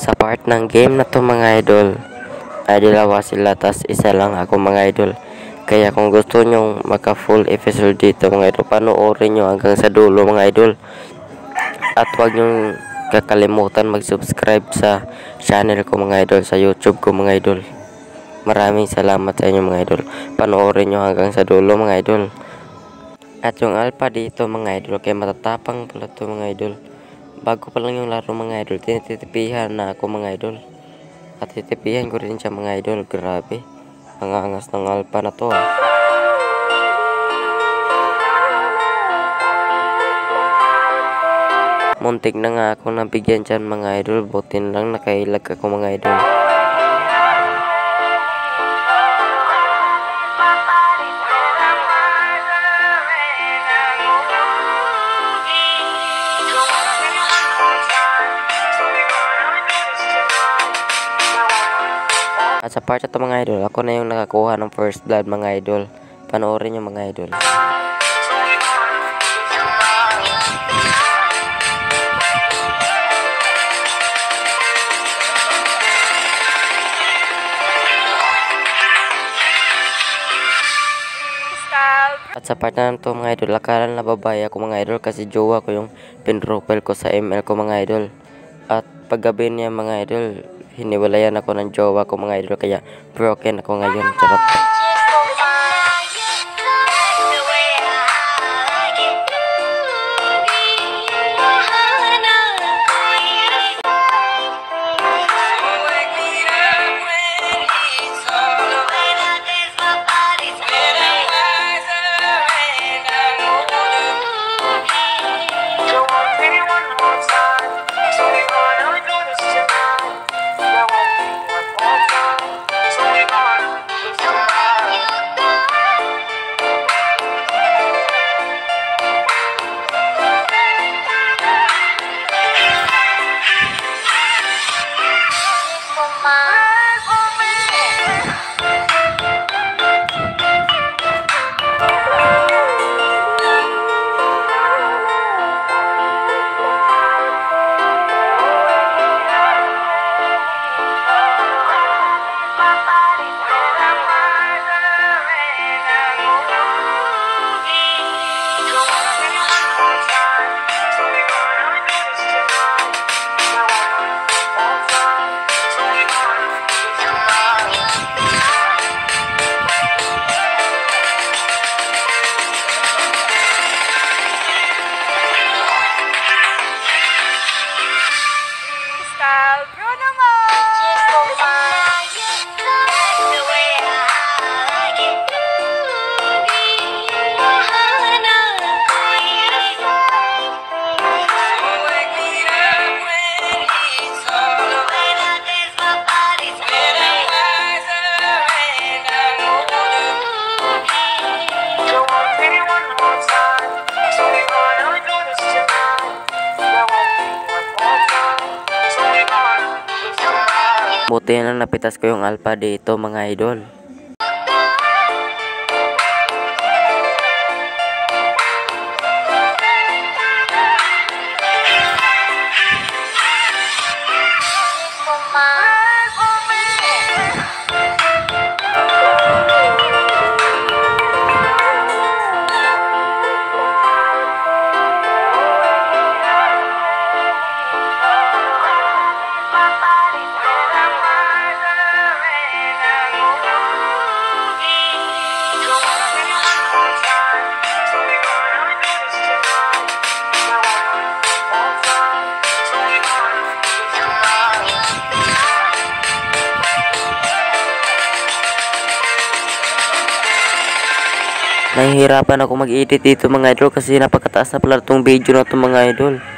Sa part ng game na to mga idol ay dalawa sila tas isa lang ako mga idol. Kaya kung gusto nyong maka full episode dito mga idol, panoorin nyo hanggang sa dulo mga idol. At huwag nyong kakalimutan mag-subscribe sa channel ko mga idol, sa YouTube ko mga idol. Maraming salamat sa inyo mga idol. Panoorin nyo hanggang sa dulo mga idol. At yung alpha dito mga idol, kaya matatapang pala to mga idol. Bago pa lang yung laro mga idol, tinititipihan na ako mga idol. At titipihan ko rin siya mga idol. Grabe, ang angas ng alpha na to Muntik na nga ako nabigyan dyan mga idol. Butin lang nakailag ako mga idol. At sa part ito mga idol, ako na yung nakakuha ng first blood mga idol. Panoorin yung mga idol. At sa part na ito mga idol, akalan na babae ako mga idol kasi jowa ko yung pinrofile ko sa ML ko mga idol. At paggabi niya mga idol, hiniwalayan ako ng jowa ko mga idol, kaya broken ako ngayon. Charot. Buti na napitas ko yung alpha dito mga idol. Nahihirapan ako mag-edit dito mga idol kasi napakataas na pala itong video na ito mga idol.